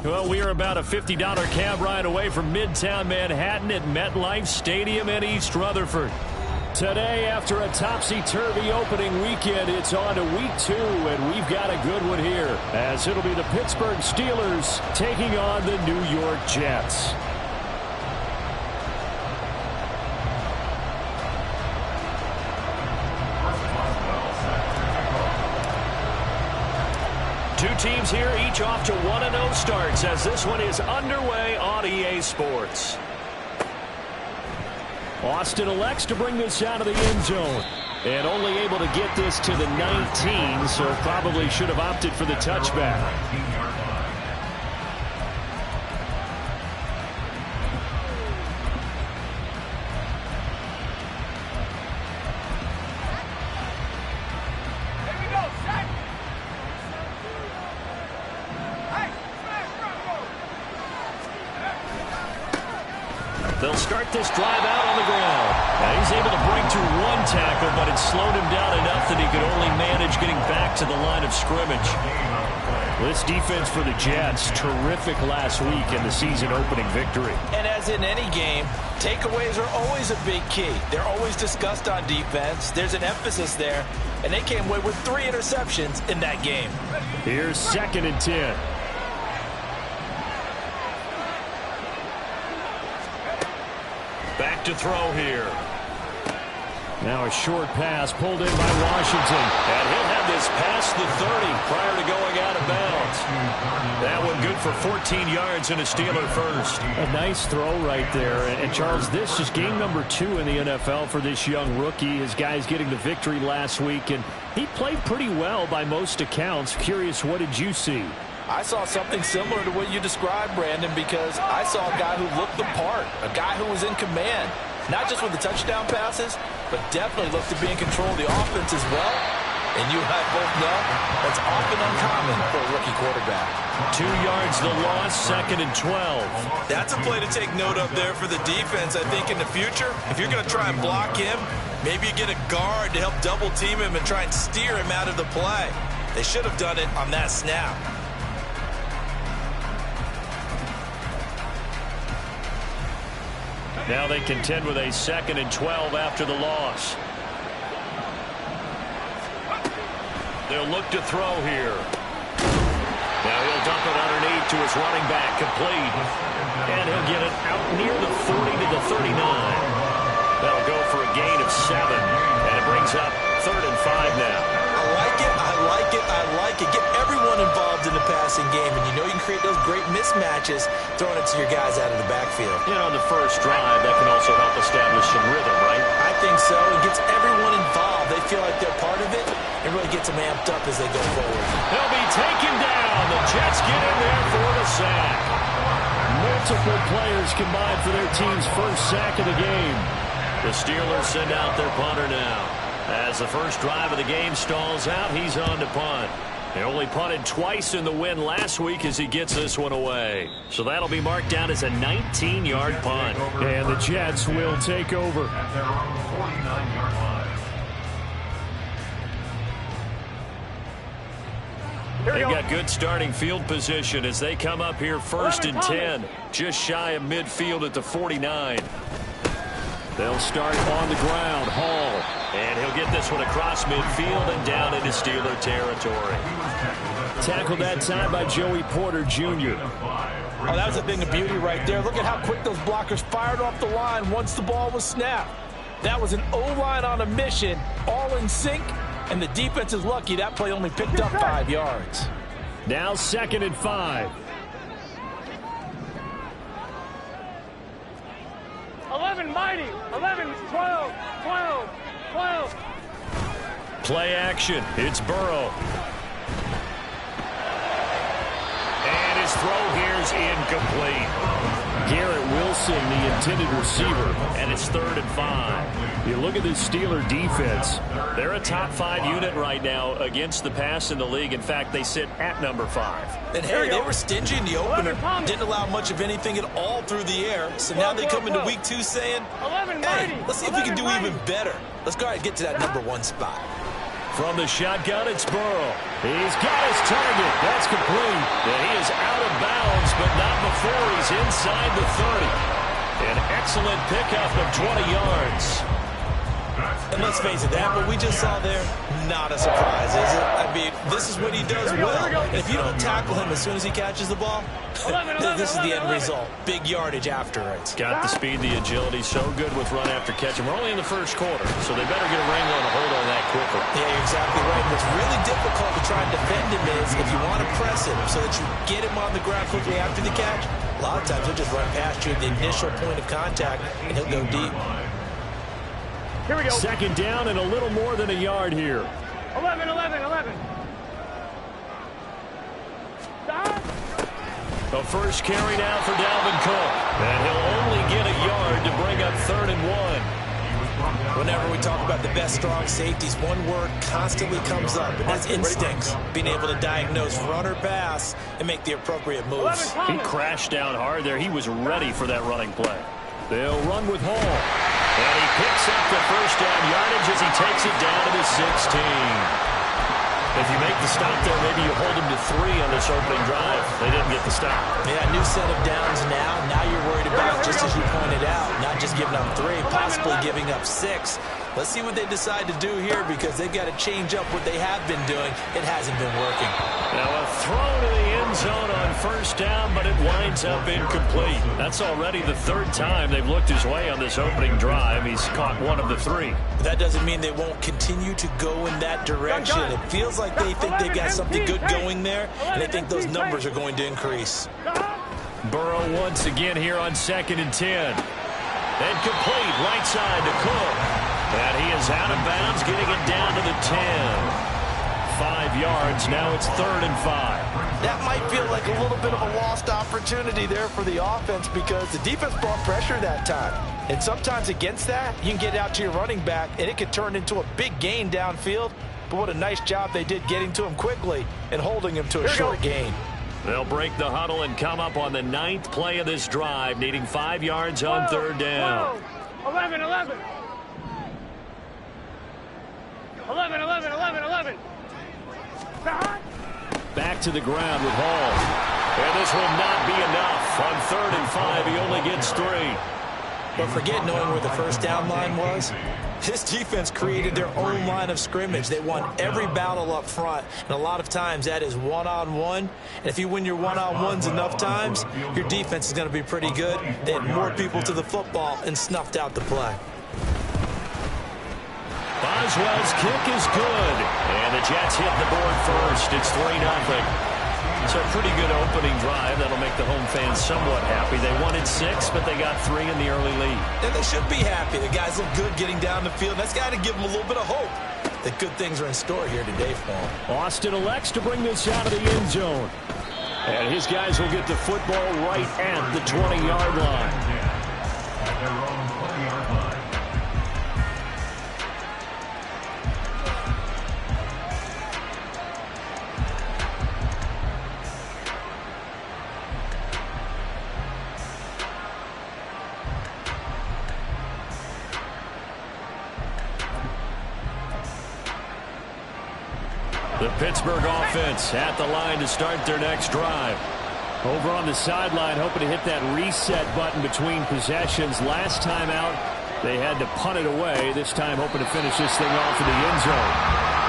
Well, we are about a $50 cab ride away from Midtown Manhattan at MetLife Stadium in East Rutherford. Today, after a topsy-turvy opening weekend, it's on to week 2, and we've got a good one here, as it'll be the Pittsburgh Steelers taking on the New York Jets. Two teams here, each off to 1-0 starts as this one is underway on EA Sports. Austin elects to bring this out of the end zone. And only able to get this to the 19, so probably should have opted for the touchback. They'll start this drive out on the ground. Now he's able to break through one tackle, but it slowed him down enough that he could only manage getting back to the line of scrimmage. This defense for the Jets, terrific last week in the season-opening victory. And as in any game, takeaways are always a big key. They're always discussed on defense. There's an emphasis there, and they came away with 3 interceptions in that game. Here's 2nd and 10. Back to throw here. Now a short pass pulled in by Washington. And he'll have this past the 30 prior to going out of bounds. That one good for 14 yards and a Steeler first. A nice throw right there. And Charles, this is game number 2 in the NFL for this young rookie. His guys getting the victory last week, and he played pretty well by most accounts. Curious, what did you see? I saw something similar to what you described, Brandon, because I saw a guy who looked the part, a guy who was in command, not just with the touchdown passes, but definitely looked to be in control of the offense as well. And you and I both know that's often uncommon for a rookie quarterback. 2 yards the loss, 2nd and 12. That's a play to take note of there for the defense. I think in the future, if you're going to try and block him, maybe you get a guard to help double team him and try and steer him out of the play. They should have done it on that snap. Now they contend with a 2nd and 12 after the loss. They'll look to throw here. Now he'll dump it underneath to his running back, complete. And he'll get it out near the 40 to the 39. That'll go for a gain of 7. And it brings up 3rd and 5 now. I like it, I like it, I like it. Get everyone involved in the passing game, and you know you can create those great mismatches throwing it to your guys out of the backfield. You know, on the first drive, that can also help establish some rhythm, right? I think so. It gets everyone involved. They feel like they're part of it. It really gets them amped up as they go forward. They'll be taken down. The Jets get in there for the sack. Multiple players combined for their team's first sack of the game. The Steelers send out their punter now. As the first drive of the game stalls out, he's on to punt. He only punted twice in the win last week as he gets this one away. So that'll be marked down as a 19-yard punt. And the Jets will take over. At their own 49-yard line. They've got good starting field position as they come up here 1st and 10. Just shy of midfield at the 49. They'll start on the ground. Hall. And he'll get this one across midfield and down into Steeler territory. Tackled that time by Joey Porter Jr. Oh, that was a thing of beauty right there. Look at how quick those blockers fired off the line once the ball was snapped. That was an O-line on a mission, all in sync, and the defense is lucky that play only picked up 5 yards. Now 2nd and 5. 11 mighty, 11, 12, 12, 12. Play action. It's Burrow. And his throw here is incomplete. Garrett Wilson, the intended receiver, and it's 3rd and 5. You look at this Steeler defense. They're a top 5 unit right now against the pass in the league. In fact, they sit at number 5. And hey, they were stingy in the opener. Didn't allow much of anything at all through the air. So now they come into week 2 saying, hey, let's see if we can do even better. Let's go ahead and get to that number 1 spot. From the shotgun, it's Burrow. He's got his target. That's complete. And he is out of bounds, but not before he's inside the 30. An excellent pickup of 20 yards. And let's face it, that what we just saw there, not a surprise, is it? I mean, this is what he does well. And if you don't tackle him as soon as he catches the ball, this is the end result. Big yardage afterwards. Got the speed, the agility, so good with run after catch. And we're only in the first quarter, so they better get a wrangle and a hold on that quickly. Yeah, you're exactly right. What's really difficult to try and defend him is if you want to press him so that you get him on the ground quickly after the catch, a lot of times he'll just run past you at the initial point of contact, and he'll go deep. Here we go. 2nd down and a little more than a yard here. 11. The first carry now for Dalvin Cook. And he'll only get a yard to bring up 3rd and 1. Whenever we talk about the best strong safeties, one word constantly comes up, and that's instincts. Being able to diagnose run or pass and make the appropriate moves. He crashed down hard there. He was ready for that running play. They'll run with Hall. And he picks up the first down yardage as he takes it down to the 16. If you make the stop there, maybe you hold him to 3 on this opening drive. They didn't get the stop. Yeah, new set of downs now. Now you're worried about, just as you pointed out, not just giving up 3, possibly giving up 6. Let's see what they decide to do here because they've got to change up what they have been doing. It hasn't been working. Now a throw to the end zone on 1st down, but it winds up incomplete. That's already the 3rd time they've looked his way on this opening drive. He's caught 1 of the 3. But that doesn't mean they won't continue to go in that direction. It feels like they think they've got something good going there, and they think those numbers are going to increase. Burrow once again here on 2nd and 10. And complete right side to Cook. And he is out of bounds, getting it down to the 10. 5 yards. Now it's 3rd and 5. That might feel like a little bit of a lost opportunity there for the offense because the defense brought pressure that time. And sometimes against that, you can get out to your running back, and it could turn into a big gain downfield. But what a nice job they did getting to him quickly and holding him to a short gain. They'll break the huddle and come up on the 9th play of this drive, needing 5 yards on 3rd down. 11. 11. Back to the ground with Hall. And this will not be enough. On 3rd and 5, he only gets 3. But forget knowing where the first down line was. This defense created their own line of scrimmage. They won every battle up front, and a lot of times that is one-on-one. And if you win your one-on-ones enough times, your defense is going to be pretty good. They had more people to the football and snuffed out the play. Boswell's kick is good, and the Jets hit the board first. It's 3-0. It's a pretty good opening drive. That'll make the home fans somewhat happy. They wanted 6, but they got 3 in the early lead. And they should be happy. The guys look good getting down the field. That's got to give them a little bit of hope that good things are in store here today for them. Austin elects to bring this out of the end zone. And his guys will get the football right at the 20-yard line. At their own 20-yard line. The Pittsburgh offense at the line to start their next drive. Over on the sideline, hoping to hit that reset button between possessions. Last time out, they had to punt it away. This time, hoping to finish this thing off in the end zone.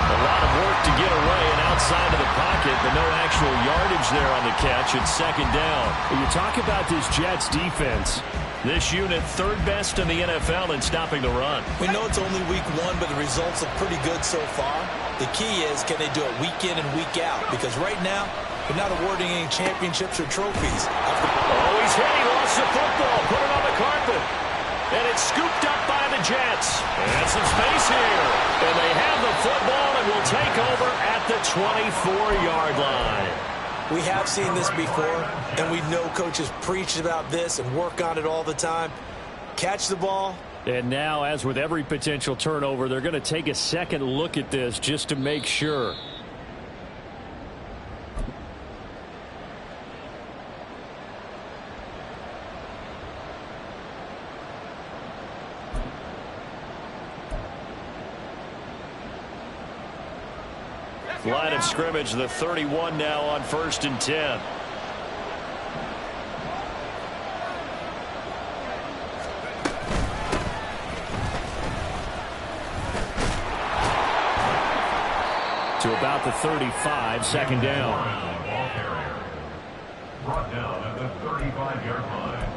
A lot of work to get away and outside of the pocket, but no actual yardage there on the catch. It's 2nd down. When you talk about this Jets defense, this unit 3rd best in the NFL in stopping the run. We know it's only week 1, but the results look pretty good so far. The key is, can they do it week in and week out? Because right now, they're not awarding any championships or trophies. Oh, he's hit. He lost the football. Put it on the carpet. And it's scooped up by the Jets. And some space here. And they have the football and will take over at the 24-yard line. We have seen this before, and we know coaches preach about this and work on it all the time. Catch the ball. And now, as with every potential turnover, they're going to take a second look at this just to make sure. Line of scrimmage, the 31 now on 1st and 10. To about the 35, second down. Brought down at the 35-yard line.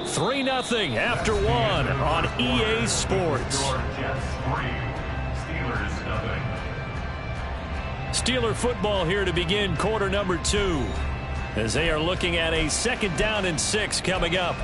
3-0 after one on EA Sports. Jets 3, Steelers 0. Steeler football here to begin quarter number 2 as they are looking at a 2nd down and 6 coming up.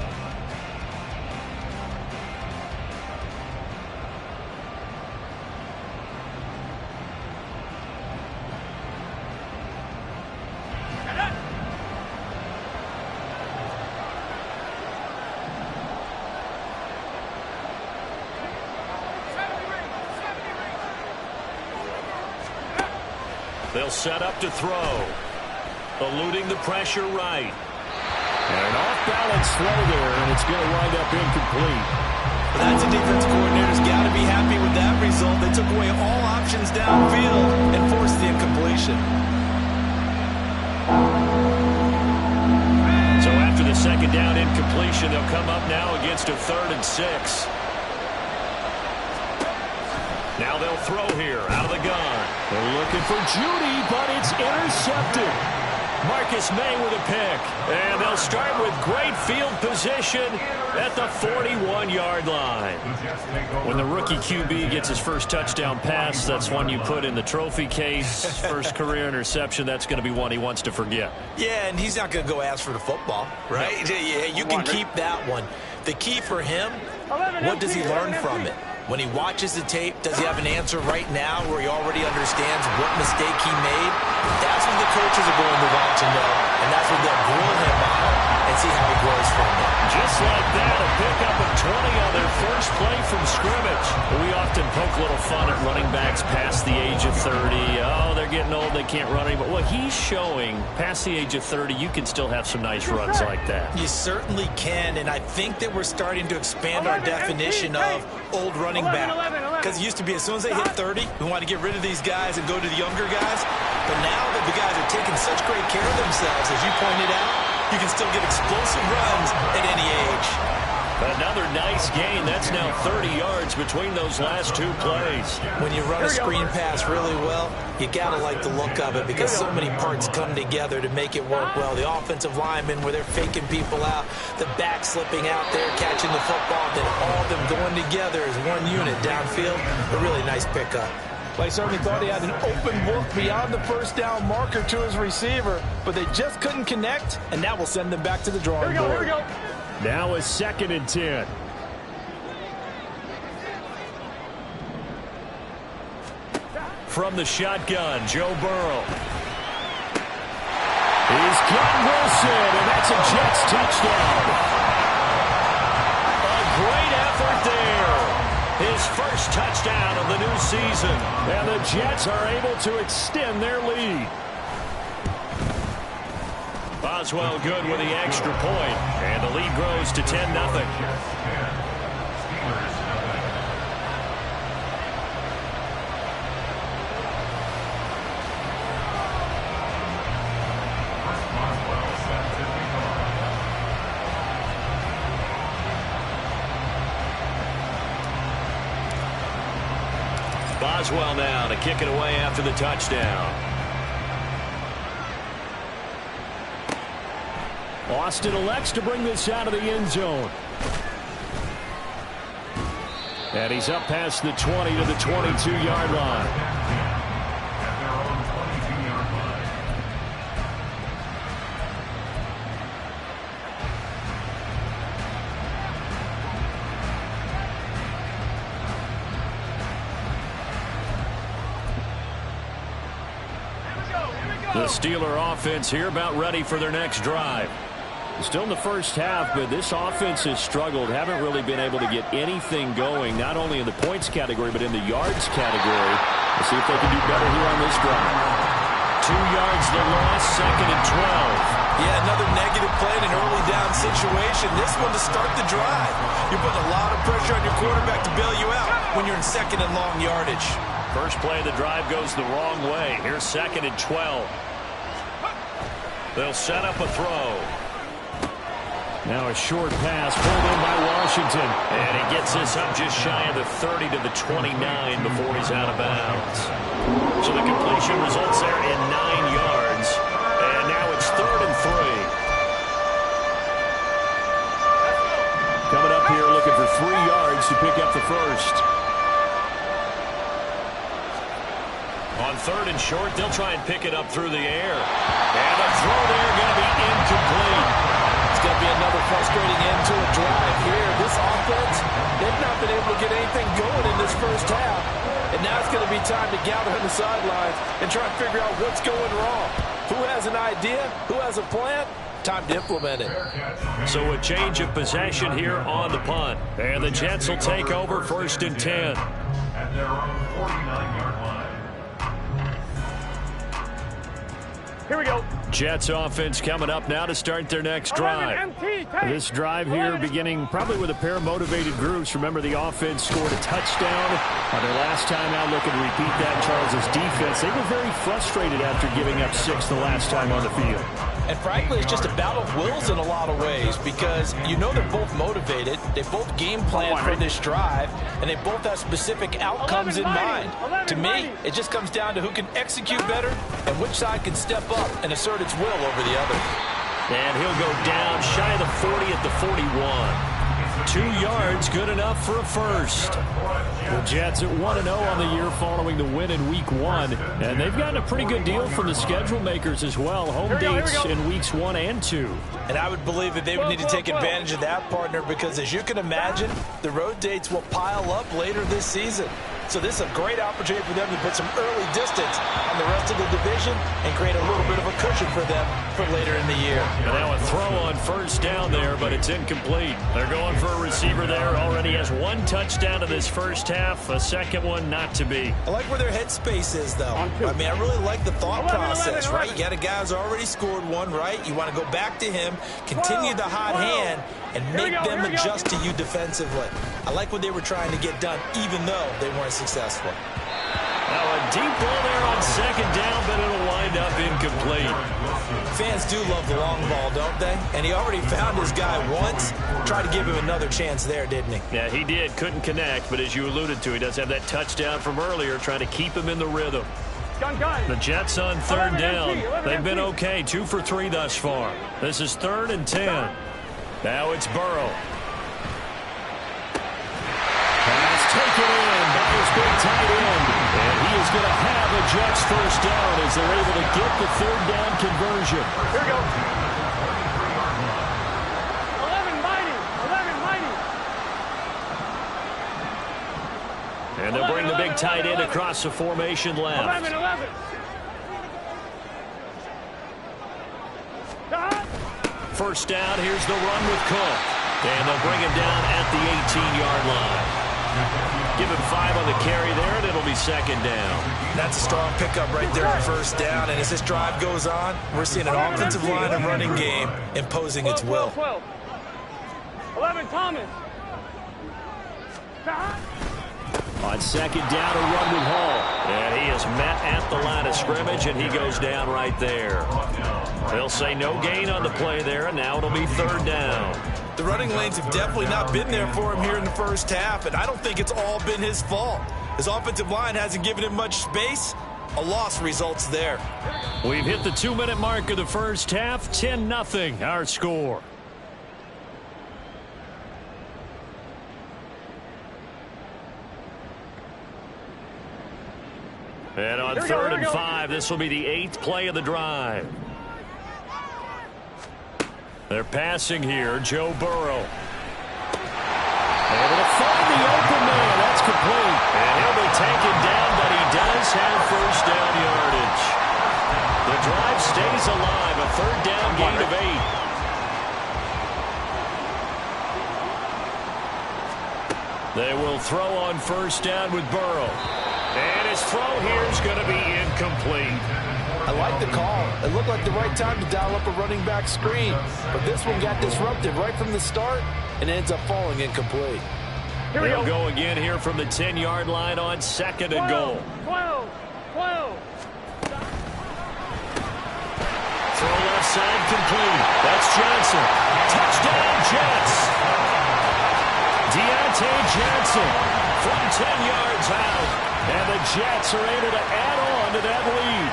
They'll set up to throw. Eluding the pressure right. And an off-balance throw there, and it's going to wind up incomplete. Well, that's a defense coordinator's got to be happy with that result. They took away all options downfield and forced the incompletion. So after the 2nd down incompletion, they'll come up now against a 3rd and 6. Now they'll throw here out of the gun. They're looking for Judy, but it's intercepted. Marcus May with a pick. And they'll start with great field position at the 41-yard line. When the rookie QB gets his first touchdown pass, that's one you put in the trophy case. First career interception, that's going to be one he wants to forget. Yeah, and he's not going to go ask for the football, right? Yeah, you can keep that one. The key for him, what does he learn from it? When he watches the tape, does he have an answer right now where he already understands what mistake he made? That's what the coaches are going to want to know, and that's what they'll grill him on and see how he grows from it. Just like that, a pickup of 20 on their first play from scrimmage. We often poke a little fun at running backs past the age of 30. Oh, they're getting old, they can't run anymore. Well, he's showing past the age of 30, you can still have some nice runs like that. You certainly can, and I think that we're starting to expand our definition of old running back. Because it used to be as soon as they hit 30, we want to get rid of these guys and go to the younger guys. But now that the guys are taking such great care of themselves, as you pointed out, you can still get explosive runs at any age. Another nice gain. That's now 30 yards between those last 2 plays. When you run a screen pass really well, you got to like the look of it because so many parts come together to make it work well. The offensive linemen where they're faking people out, the back slipping out there, catching the football, then all of them going together as one unit downfield. A really nice pickup. Well, he certainly thought he had an open look beyond the first down marker to his receiver, but they just couldn't connect, and that will send them back to the drawing board. Here we go. Now a 2nd and 10. From the shotgun, Joe Burrow. He's got Wilson, and that's a Jets touchdown. A great effort there. His first touchdown of the new season. And the Jets are able to extend their lead. Boswell good with the extra point, and the lead grows to 10-0. Boswell now to kick it away after the touchdown. Austin elects to bring this out of the end zone. And he's up past the 20 to the 22-yard line. At their own 22-yard line. The Steeler offense here about ready for their next drive. Still in the first half, but this offense has struggled. Haven't really been able to get anything going, not only in the points category, but in the yards category. Let's see if they can do better here on this drive. 2 yards the loss, 2nd and 12. Yeah, another negative play in an early down situation. This one to start the drive. You're putting a lot of pressure on your quarterback to bail you out when you're in 2nd and long yardage. First play of the drive goes the wrong way. Here's 2nd and 12. They'll set up a throw. Now a short pass pulled in by Washington. And he gets this up just shy of the 30 to the 29 before he's out of bounds. So the completion results there in 9 yards. And now it's 3rd and 3. Coming up here looking for 3 yards to pick up the first. On 3rd and short, they'll try and pick it up through the air. And the throw there going to be incomplete. It's going to be another frustrating end to a drive here. This offense, they've not been able to get anything going in this first half. And now it's going to be time to gather on the sidelines and try and figure out what's going wrong. Who has an idea? Who has a plan? Time to implement it. So a change of possession here on the punt. And the Jets will take over 1st and 10. At their own 49-yard line. Here we go. Jets offense coming up now to start their next drive. This drive here beginning probably with a pair of motivated groups. Remember, the offense scored a touchdown on their last time out. Looking to repeat that. Charles' defense, they were very frustrated after giving up 6 the last time on the field. And frankly, it's just a battle of wills in a lot of ways because you know they're both motivated. They both game plan for this drive, and they both have specific outcomes in mind. To me, it just comes down to who can execute better and which side can step up and assert its will over the other. And he'll go down shy of the 40 at the 41. 2 yards, good enough for a first. The Jets at 1-0 on the year following the win in Week 1. And they've gotten a pretty good deal from the schedule makers as well. Home dates in Weeks 1 and 2. And I would believe that they would need to take advantage of that, partner, because as you can imagine, the road dates will pile up later this season. So this is a great opportunity for them to put some early distance on the rest of the division and create a little bit of a cushion for them for later in the year. And now a throw on 1st down there, but it's incomplete. They're going for a receiver there. Already has 1 touchdown in this first half. A 2nd one not to be. I like where their headspace is, though. I mean, I really like the thought process, right? You got a guy who's already scored 1, right? You want to go back to him, continue the hot hand, and make them adjust to you defensively. I like what they were trying to get done, even though they weren't successful. Now a deep ball there on 2nd down, but it'll wind up incomplete. Fans do love the long ball, don't they? And he already found his guy once. Tried to give him another chance there, didn't he? Yeah, he did. Couldn't connect, but as you alluded to, he does have that touchdown from earlier, trying to keep him in the rhythm. The Jets on 3rd down. They've been okay, 2 for 3 thus far. This is 3rd and 10. Now it's Burrow. Pass taken in by his big tight end. And he is going to have a Jets 1st down as they're able to get the 3rd down conversion. Here we go. 11 mighty. 11 mighty. And they'll bring the big tight end across the formation left. 11. First down, here's the run with Cook. And they'll bring him down at the 18-yard line. Give him 5 on the carry there, and it'll be 2nd down. That's a strong pickup right there on 1st down. And as this drive goes on, we're seeing an offensive line and running game imposing its will. 11, Thomas. On 2nd down, a run with Hall. And he is met at the line of scrimmage, and he goes down right there. They'll say no gain on the play there, and now it'll be 3rd down. The running lanes have definitely not been there for him here in the first half, and I don't think it's all been his fault. His offensive line hasn't given him much space. A loss results there. We've hit the 2-minute mark of the first half. 10-0 our score. And on 3rd and 5, this will be the 8th play of the drive. They're passing here, Joe Burrow. Able to find the open man. That's complete. And he'll be taken down, but he does have 1st down yardage. The drive stays alive. A third down gain of 8. They will throw on first down with Burrow. And his throw here is going to be incomplete. I like the call. It looked like the right time to dial up a running back screen. But this one got disrupted right from the start and ends up falling incomplete. They'll go again here from the 10-yard line on second and goal. 12. Throw left side complete. That's Johnson. Touchdown, Jets. Deontay Johnson from 10 yards out. And the Jets are able to add on to that lead.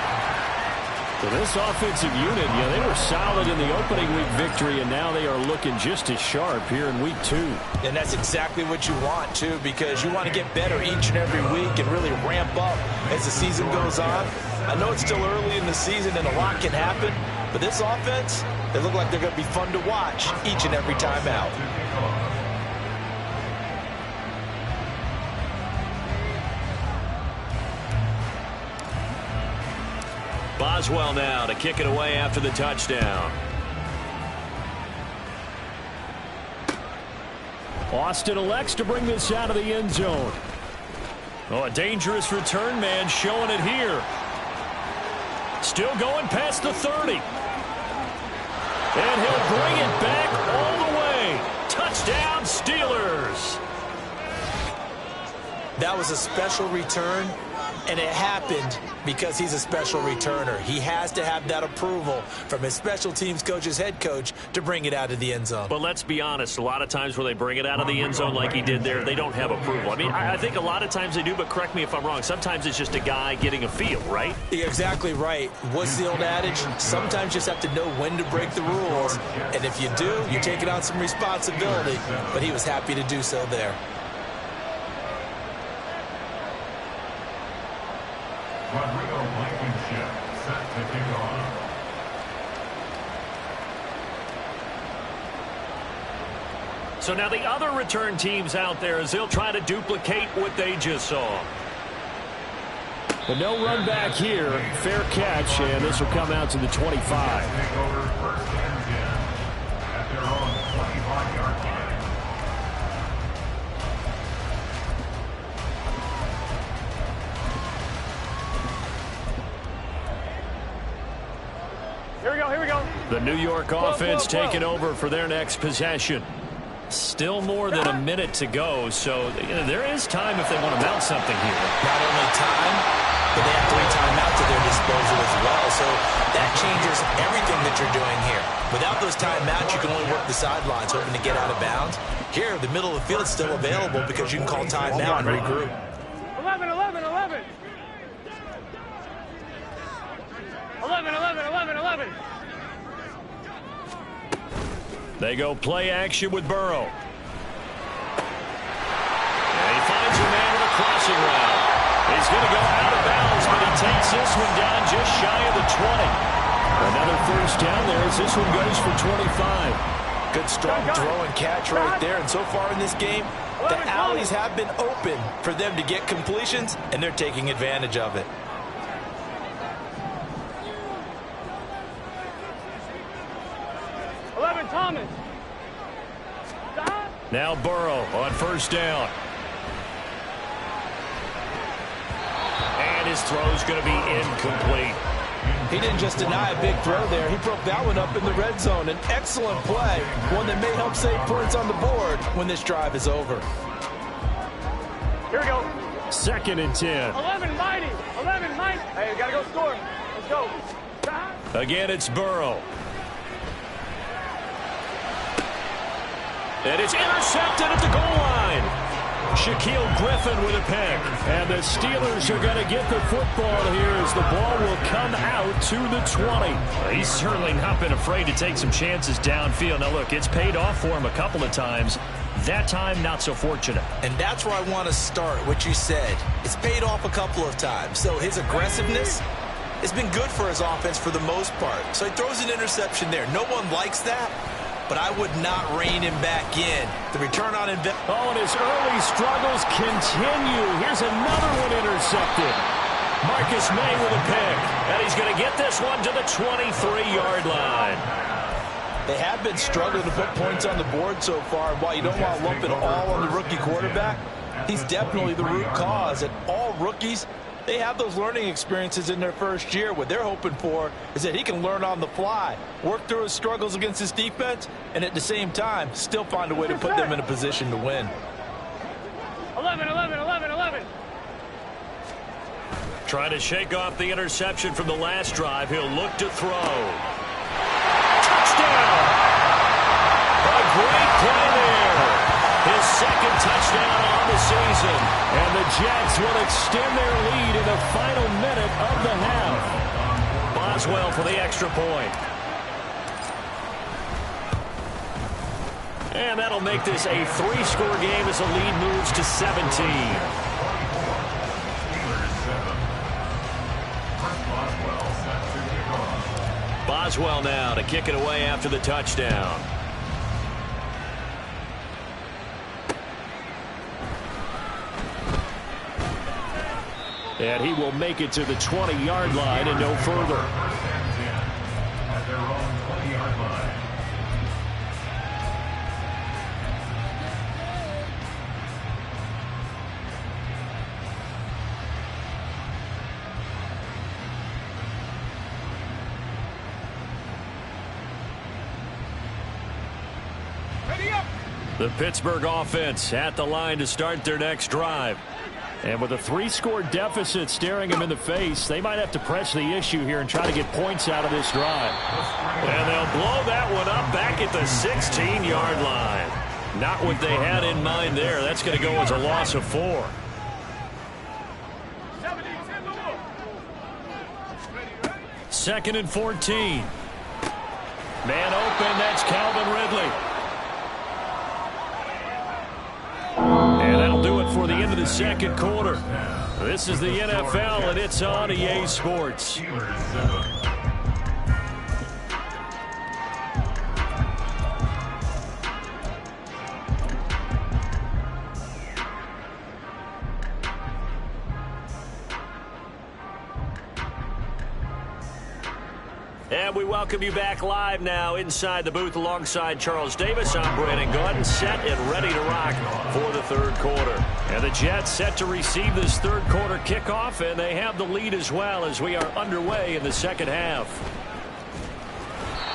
So this offensive unit, they were solid in the opening week victory, and now they are looking just as sharp here in week 2. And that's exactly what you want, too, because you want to get better each and every week and really ramp up as the season goes on. I know it's still early in the season and a lot can happen, but this offense, they look like they're going to be fun to watch each and every time out. Boswell now to kick it away after the touchdown. Austin elects to bring this out of the end zone. Oh, a dangerous return man showing it here. Still going past the 30. And he'll bring it back all the way. Touchdown, Steelers. That was a special return, and it happened because he's a special returner. He has to have that approval from his special teams coach's head coach to bring it out of the end zone. But let's be honest, a lot of times where they bring it out of the end zone like he did there, they don't have approval. I mean, I think a lot of times they do, but correct me if I'm wrong. Sometimes it's just a guy getting a feel, right? You're exactly right. What's the old adage? Sometimes you just have to know when to break the rules. And if you do, you're taking on some responsibility. But he was happy to do so there. Rodrigo Blankenship set to kick off. So now the other return teams out there as they'll try to duplicate what they just saw. But no run back here. Fair catch, and this will come out to the 25. Take over first and 10 at their own 25-yard line. Here we go. The New York offense taking over for their next possession. Still more than a minute to go, so there is time if they want to mount something here. Not only time, but they have 3 timeouts at their disposal as well. So that changes everything that you're doing here. Without those timeouts, you can only work the sidelines, hoping to get out of bounds. Here, the middle of the field is still available because you can call timeout and regroup. 11. 11. They go play action with Burrow. And he finds a man with a crossing route. He's going to go out of bounds, but he takes this one down just shy of the 20. Another first down there as this one goes for 25. Good strong throw and catch right there. And so far in this game, the alleys have been open for them to get completions, and they're taking advantage of it. Thomas. Now Burrow on first down. And his throw's going to be incomplete. He didn't just deny a big throw there. He broke that one up in the red zone. An excellent play, one that may help save points on the board when this drive is over. Here we go. 2nd and 10. 11 mighty. Hey, we got to go score. Let's go. Again, it's Burrow. And it's intercepted at the goal line. Shaquille Griffin with a pick. And the Steelers are going to get the football here as the ball will come out to the 20. He's certainly not been afraid to take some chances downfield. Now, look, it's paid off for him a couple of times. That time, not so fortunate. And that's where I want to start, what you said. It's paid off a couple of times. So his aggressiveness has been good for his offense for the most part. So he throws an interception there. No one likes that. But I would not rein him back in. The return on investment. Oh, and his early struggles continue. Here's another one intercepted. Marcus May with a pick. And he's going to get this one to the 23-yard line. They have been struggling to put points on the board so far. And while you don't want to lump it all on the rookie quarterback, he's definitely the root cause. And all rookies, they have those learning experiences in their first year. What they're hoping for is that he can learn on the fly, work through his struggles against his defense, and at the same time, still find a way to put them in a position to win. 11, 11, 11, 11. Trying to shake off the interception from the last drive. He'll look to throw. Touchdown! A great play there. His second touchdown on the season. And the Jets will extend their lead in the final minute of the half. Boswell for the extra point. And that'll make this a 3-score game as the lead moves to 17. Boswell now to kick it away after the touchdown. And he will make it to the 20-yard line and no further. At their own 20-yard line. The Pittsburgh offense at the line to start their next drive. And with a 3-score deficit staring them in the face, they might have to press the issue here and try to get points out of this drive. And they'll blow that one up back at the 16-yard line. Not what they had in mind there. That's going to go as a loss of 4. Second and 14. Man open, that's Calvin Ridley. And that'll do it for the end of the second quarter. This is the NFL, and it's on EA Sports. And we welcome you back live now inside the booth alongside Charles Davis. I'm Brandon Gordon, set and ready to rock for the third quarter. And the Jets set to receive this third quarter kickoff, and they have the lead as well as we are underway in the second half.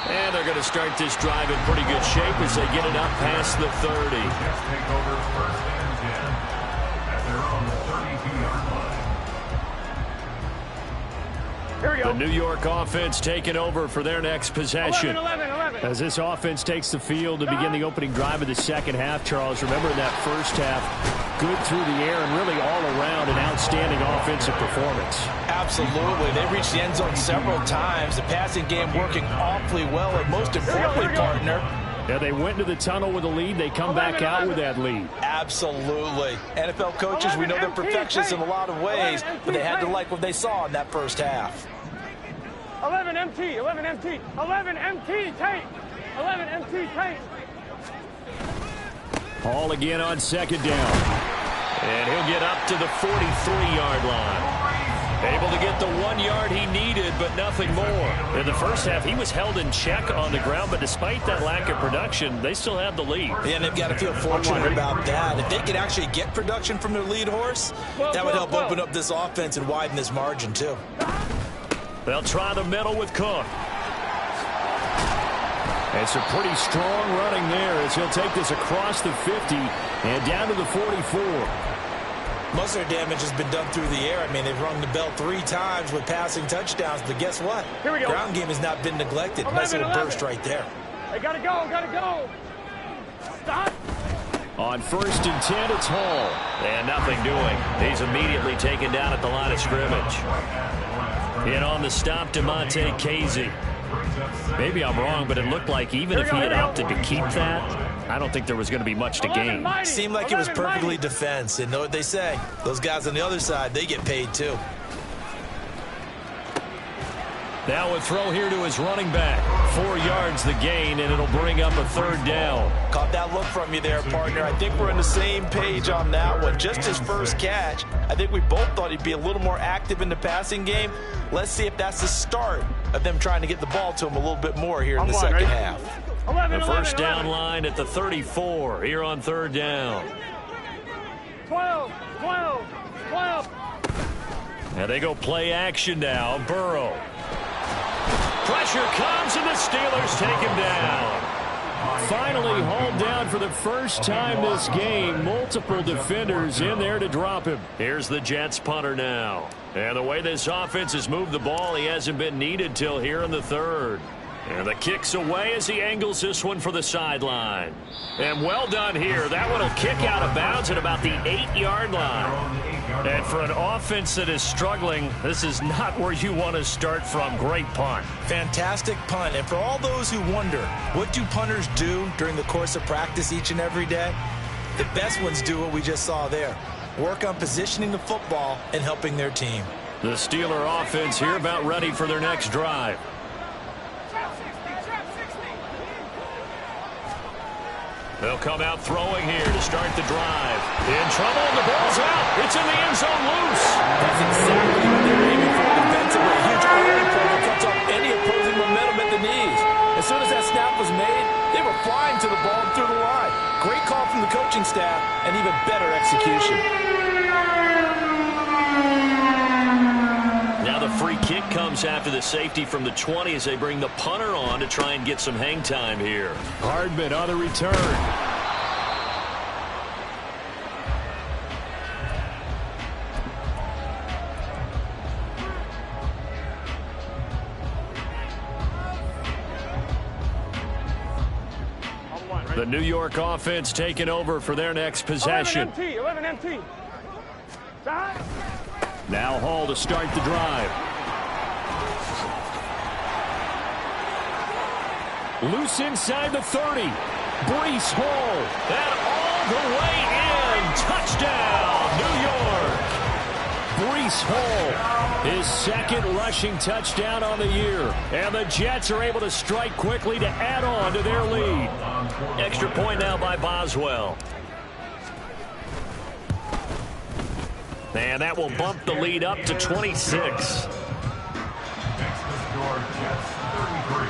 And they're going to start this drive in pretty good shape as they get it up past the 30. Jets take over first and 10 at their own 32-yard line. Here we go. The New York offense taking over for their next possession. 11, 11, 11. As this offense takes the field to begin the opening drive of the second half, Charles, remember in that first half, good through the air and really all around an outstanding offensive performance. Absolutely. They reached the end zone several times. The passing game working awfully well, and most importantly, partner, Yeah, they went into the tunnel with a lead. They come back out with that lead. absolutely. NFL coaches, we know they're perfectionists in a lot of ways, but they had to like what they saw in that first half. 11 MT, 11 MT, 11 MT, tape. 11 MT, tape. Hall again on second down. And he'll get up to the 43-yard line. Able to get the 1 yard he needed, but nothing more. In the first half, he was held in check on the ground, but despite that lack of production, they still have the lead. Yeah, and they've got to feel fortunate about that. If they could actually get production from their lead horse, that would help open up this offense and widen this margin, too. They'll try the middle with Cook. And some pretty strong running there as he'll take this across the 50 and down to the 44. Most of their damage has been done through the air. I mean, they've rung the bell 3 times with passing touchdowns, but guess what? Here we go. Ground game has not been neglected. 11, Nice little 11. burst right there. They gotta go, gotta go. Stop. On first and 10, it's Hall. And nothing doing. He's immediately taken down at the line of scrimmage. And on the stop, DeMonte Casey. Maybe I'm wrong, but it looked like even if he had opted to keep that, I don't think there was going to be much to gain. Seemed like it was perfectly defense. And know what they say? Those guys on the other side, they get paid too. Now a throw here to his running back. 4 yards the gain, and it'll bring up a 3rd down. Caught that look from you there, partner. I think we're on the same page on that one. Just his first catch, I think we both thought he'd be a little more active in the passing game. Let's see if that's the start of them trying to get the ball to him a little bit more here in the second half. The first down line at the 34 here on 3rd down. 12. And they go play action now. Burrow. Pressure comes, and the Steelers take him down. Finally hauled down for the first time this game. Multiple defenders in there to drop him. Here's the Jets punter now. And the way this offense has moved the ball, he hasn't been needed till here in the 3rd. And the kick's away as he angles this one for the sideline. And well done here. That one will kick out of bounds at about the 8-yard line. And for an offense that is struggling, this is not where you want to start from. Great punt. Fantastic punt. And for all those who wonder, what do punters do during the course of practice each and every day? The best ones do what we just saw there. Work on positioning the football and helping their team. The Steeler offense here about ready for their next drive. They'll come out throwing here to start the drive. In trouble, and the ball's out. It's in the end zone loose. That's exactly what they're aiming for defensively. A huge early play that cuts off any opposing momentum at the knees. As soon as that snap was made, they were flying to the ball and through the line. Great call from the coaching staff and even better execution. Now the free kick comes after the safety from the 20 as they bring the punter on to try and get some hang time here. Hardman on the return. The New York offense taking over for their next possession. 11 MT. Now Hall to start the drive. Loose inside the 30. Breece Hall. And all the way in. Touchdown, New York. Breece Hall, his 2nd rushing touchdown on the year. And the Jets are able to strike quickly to add on to their lead. Extra point now by Boswell. And that will bump the lead up to 26. Next to score, Jets 33,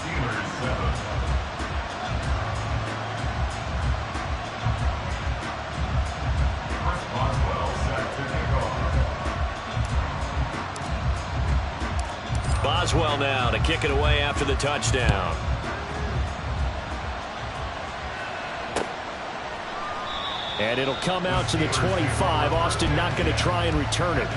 Steelers 7. Chris Boswell set to kick off. Boswell now to kick it away after the touchdown. And it'll come out to the 25. Austin not going to try and return it.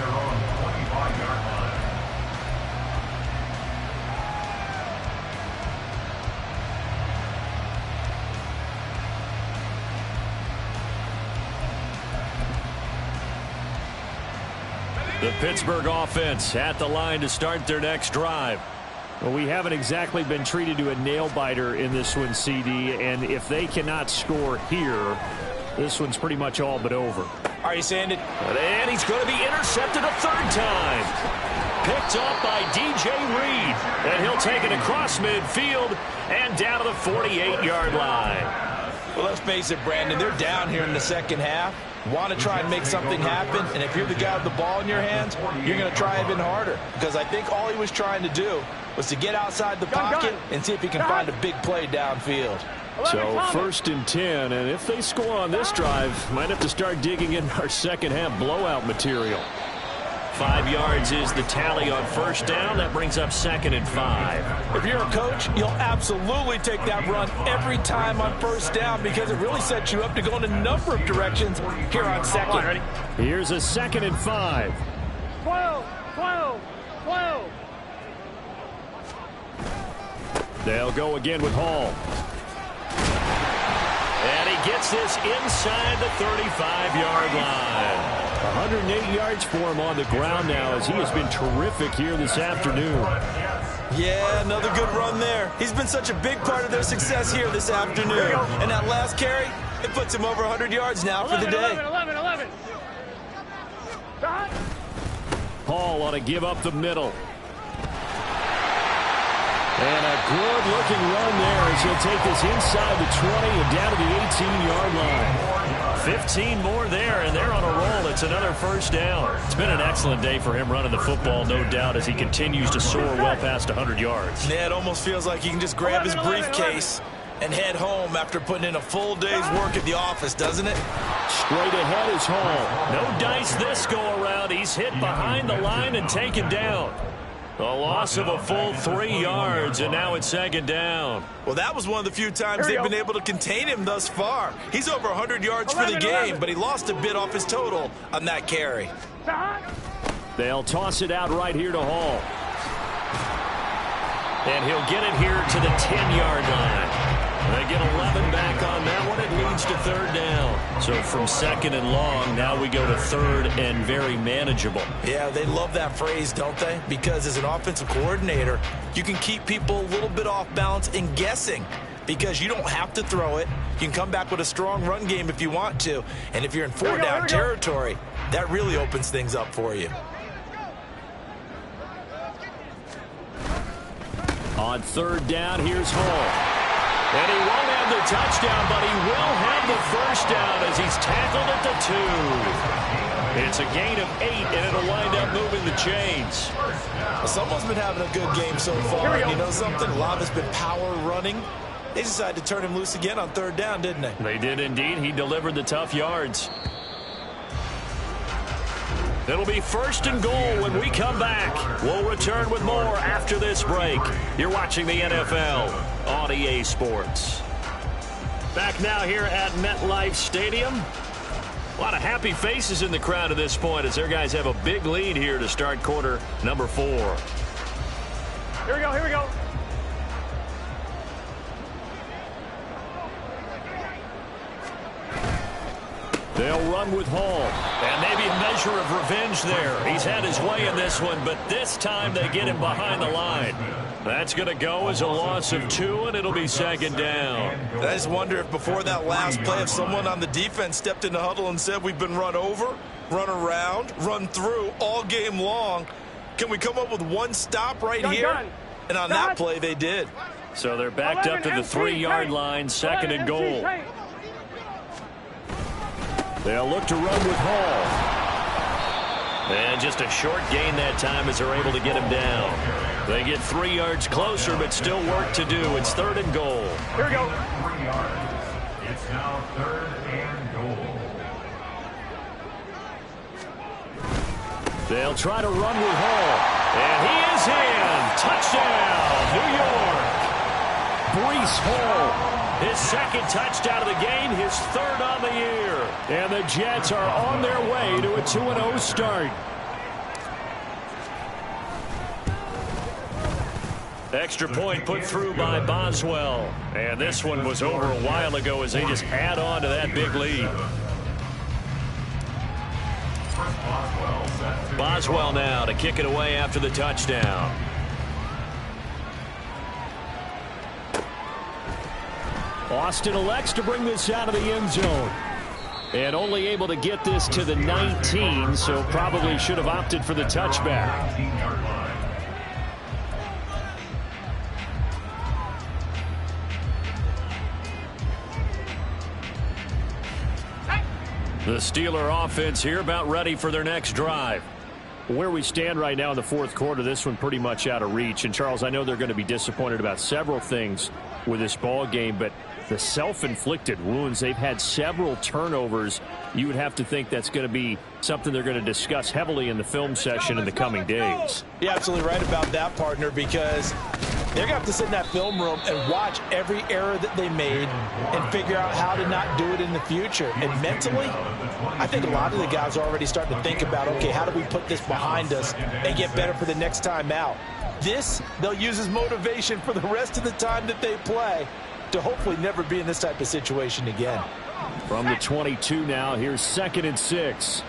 The Pittsburgh offense at the line to start their next drive. Well, we haven't exactly been treated to a nail-biter in this one, CD. And if they cannot score here, this one's pretty much all but over. Are you saying it? And he's going to be intercepted a 3rd time. Picked up by DJ Reed. And he'll take it across midfield and down to the 48-yard line. Well, let's face it, Brandon. They're down here in the second half. Want to try and make something happen. And if you're the guy with the ball in your hands, you're going to try even harder. Because I think all he was trying to do was to get outside the pocket and see if he can find a big play downfield. So 1st and 10, and if they score on this drive, might have to start digging in our second half blowout material. 5 yards is the tally on 1st down. That brings up 2nd and 5. If you're a coach, you'll absolutely take that run every time on 1st down because it really sets you up to go in a number of directions here on 2nd. Here's a 2nd and 5. 12. They'll go again with Hall. And he gets this inside the 35-yard line. 108 yards for him on the ground now as he has been terrific here this afternoon. Yeah, another good run there. He's been such a big part of their success here this afternoon. And that last carry, it puts him over 100 yards now for the day. 11. Hall ought to give up the middle. And a good-looking run there as he'll take this inside the 20 and down to the 18-yard line. 15 more there, and they're on a roll. It's another first down. It's been an excellent day for him running the football, no doubt, as he continues to soar well past 100 yards. Yeah, it almost feels like he can just grab his briefcase and head home after putting in a full day's work at the office, doesn't it? Straight ahead is Hall. No dice this go-around. He's hit behind the line and taken down. A loss of a full 3 yards, and now it's second down. Well, that was one of the few times they've been able to contain him thus far. He's over 100 yards for the game, but he lost a bit off his total on that carry. They'll toss it out right here to Hall. And he'll get it here to the 10-yard line. They get 11 back on that one. It leads to third down. So from second and long, now we go to third and very manageable. Yeah, they love that phrase, don't they? Because as an offensive coordinator, you can keep people a little bit off balance and guessing because you don't have to throw it. You can come back with a strong run game if you want to. And if you're in four-down territory, that really opens things up for you. On third down, here's Hall. And he won't have the touchdown, but he will have the first down as he's tackled at the 2. It's a gain of 8, and it'll wind up moving the chains. Someone's been having a good game so far. And you know something? A lot has been power running. They decided to turn him loose again on third down, didn't they? They did indeed. He delivered the tough yards. It'll be first and goal when we come back. We'll return with more after this break. You're watching the NFL on EA Sports. Back now here at MetLife Stadium. A lot of happy faces in the crowd at this point as their guys have a big lead here to start quarter number 4. Here we go, here we go. They'll run with Hall. And maybe a measure of revenge there. He's had his way in this one, but this time they get him behind the line. That's going to go as a loss of 2, and it'll be second down. I just wonder if before that last play, if someone on the defense stepped in the huddle and said, we've been run over, run around, run through all game long. Can we come up with one stop right here? And on that play, they did. So they're backed up to the 3-yard line, second and goal. They'll look to run with Hall. And just a short gain that time as they're able to get him down. They get 3 yards closer, but still work to do. It's third and goal. Here we go. 3 yards. It's now third and goal. They'll try to run with Hall. And he is in. Touchdown, New York. Breece Hall. His second touchdown of the game, his third on the year. And the Jets are on their way to a 2-0 start. Extra point put through by Boswell. And this one was over a while ago as they just add on to that big lead. Boswell now to kick it away after the touchdown. Austin elects to bring this out of the end zone. And only able to get this to the 19, so probably should have opted for the touchback. The Steeler offense here about ready for their next drive. Where we stand right now in the fourth quarter, this one pretty much out of reach. And, Charles, I know they're going to be disappointed about several things with this ball game, but the self-inflicted wounds, they've had several turnovers. You would have to think that's going to be something they're going to discuss heavily in the film session in the coming days. You're absolutely right about that, partner, because they're going to have to sit in that film room and watch every error that they made and figure out how to not do it in the future. And mentally, I think a lot of the guys are already starting to think about, okay, how do we put this behind us and get better for the next time out? This, they'll use as motivation for the rest of the time that they play to hopefully never be in this type of situation again. From the 22 now, here's 2nd and 6.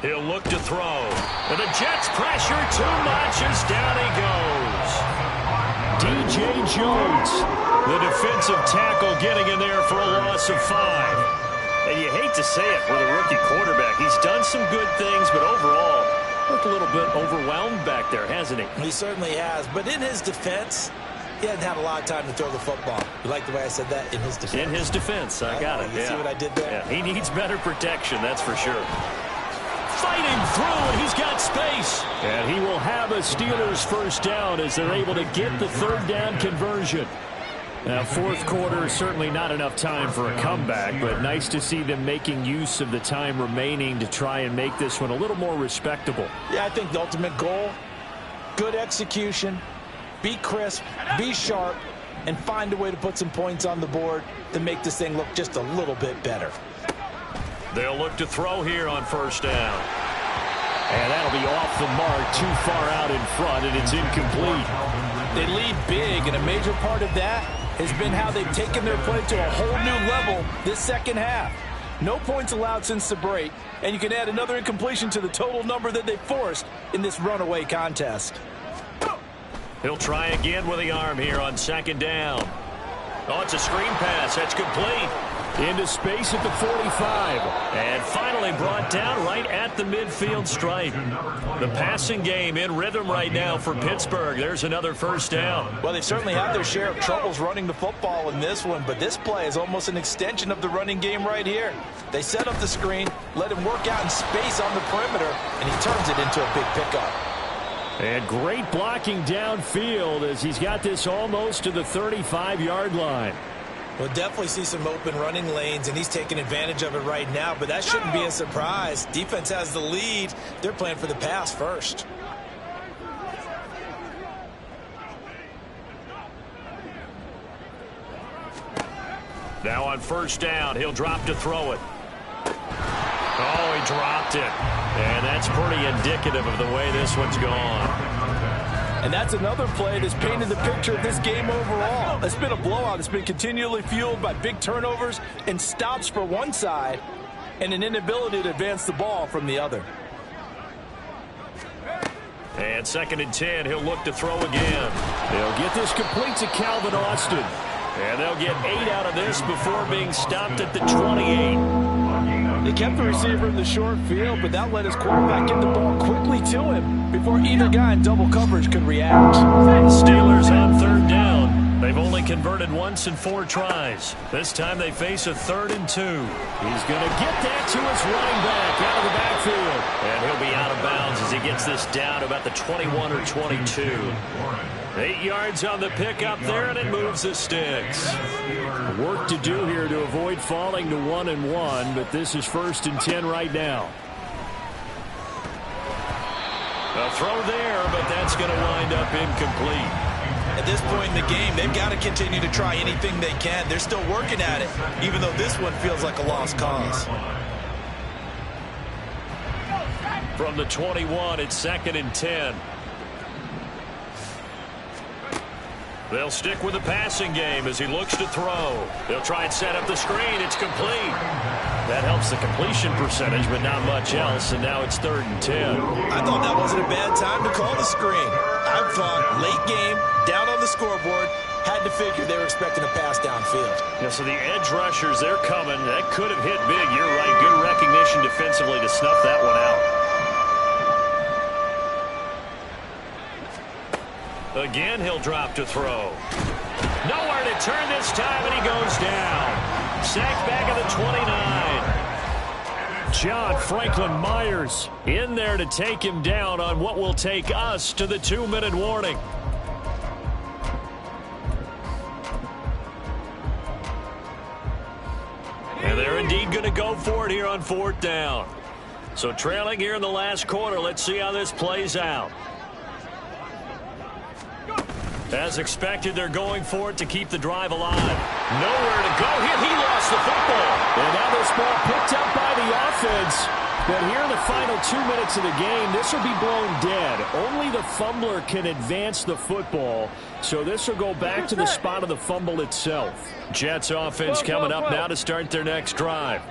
He'll look to throw. And the Jets pressure too much as down he goes. DJ Jones, the defensive tackle, getting in there for a loss of 5. And you hate to say it with a rookie quarterback. He's done some good things, but overall, Looked a little bit overwhelmed back there, hasn't he? He certainly has. But in his defense, he hasn't had a lot of time to throw the football. You like the way I said that? In his defense. In his defense. I got it. You see what I did there? Yeah, he needs better protection, that's for sure. Fighting through, and he's got space. And he will have a Steelers first down as they're able to get the third down conversion. Now, fourth quarter, certainly not enough time for a comeback, but nice to see them making use of the time remaining to try and make this one a little more respectable. Yeah, I think the ultimate goal, good execution, be crisp, be sharp, and find a way to put some points on the board to make this thing look just a little bit better. They'll look to throw here on first down. And that'll be off the mark, too far out in front, and it's incomplete. They lead big, and a major part of that has been how they've taken their play to a whole new level this second half. No points allowed since the break, and you can add another incompletion to the total number that they forced in this runaway contest. He'll try again with the arm here on second down. Oh, it's a screen pass. That's complete. Into space at the 45. And finally brought down right at the midfield stripe. The passing game in rhythm right now for Pittsburgh. There's another first down. Well, they've certainly had their share of troubles running the football in this one, but this play is almost an extension of the running game right here. They set up the screen, let him work out in space on the perimeter, and he turns it into a big pickup. And great blocking downfield as he's got this almost to the 35-yard line. We'll definitely see some open running lanes, and he's taking advantage of it right now, but that shouldn't be a surprise. Defense has the lead. They're playing for the pass first. Now on first down, he'll drop to throw it. Oh, he dropped it. And that's pretty indicative of the way this one's gone. And that's another play that's painted the picture of this game overall. It's been a blowout. It's been continually fueled by big turnovers and stops for one side and an inability to advance the ball from the other. And 2nd and 10, he'll look to throw again. They'll get this complete to Calvin Austin. And they'll get 8 out of this before being stopped at the 28. They kept the receiver in the short field, but that let his quarterback get the ball quickly to him before either guy in double coverage could react. Steelers on third down. They've only converted once in 4 tries. This time they face a 3rd and 2. He's going to get that to his running back out of the backfield. And he'll be out of bounds as he gets this down about the 21 or 22. 8 yards on the pickup there, and it moves the sticks. Work to do here to avoid falling to 1-1, but this is 1st and 10 right now. A throw there, but that's going to wind up incomplete. At this point in the game, they've got to continue to try anything they can. They're still working at it, even though this one feels like a lost cause. From the 21, it's 2nd and 10. They'll stick with the passing game as he looks to throw. They'll try and set up the screen. It's complete. That helps the completion percentage, but not much else, and now it's 3rd and 10. I thought that wasn't a bad time to call the screen. I thought late game, down on the scoreboard, had to figure they were expecting a pass downfield. Yeah, so the edge rushers, they're coming. That could have hit big. You're right. Good recognition defensively to snuff that one out. Again, he'll drop to throw. Nowhere to turn this time, and he goes down. Sacked back at the 29. John Franklin Myers in there to take him down on what will take us to the 2-minute warning. And they're indeed going to go for it here on 4th down. So trailing here in the last quarter, let's see how this plays out. As expected, they're going for it to keep the drive alive. Nowhere to go here. He lost the football. And now this ball picked up by the offense. But here in the final 2 minutes of the game, this will be blown dead. Only the fumbler can advance the football. So this will go back to the spot of the fumble itself. Jets offense coming up now to start their next drive.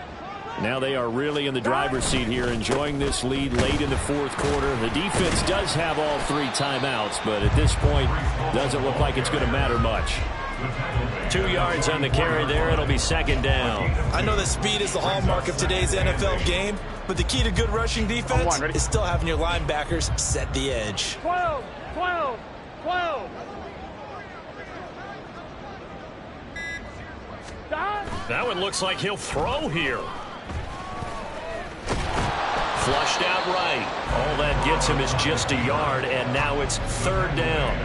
Now they are really in the driver's seat here, enjoying this lead late in the 4th quarter. The defense does have all 3 timeouts, but at this point, doesn't look like it's going to matter much. 2 yards on the carry there. It'll be second down. I know that speed is the hallmark of today's NFL game, but the key to good rushing defense is still having your linebackers set the edge. 12, 12, 12. That one looks like he'll throw here. Flushed out right. All that gets him is just a yard, and now it's third down.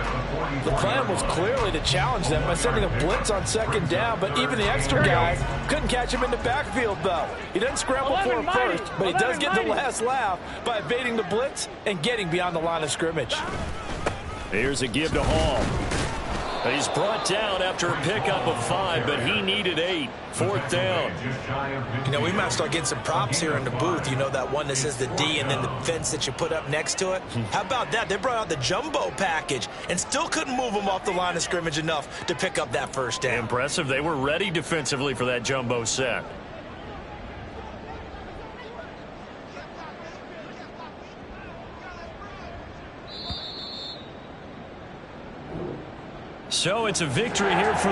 The plan was clearly to challenge them by sending a blitz on second down, but even the extra guy couldn't catch him in the backfield, though. He doesn't scramble for him first, but he does get the last laugh by evading the blitz and getting beyond the line of scrimmage. Here's a give to Hall. He's brought down after a pickup of 5, but he needed 8. Fourth down. You know, we might start getting some props here in the booth. You know, that one that says the D and then the fence that you put up next to it? How about that? They brought out the jumbo package and still couldn't move them off the line of scrimmage enough to pick up that first down. Impressive. They were ready defensively for that jumbo set. So it's a victory here for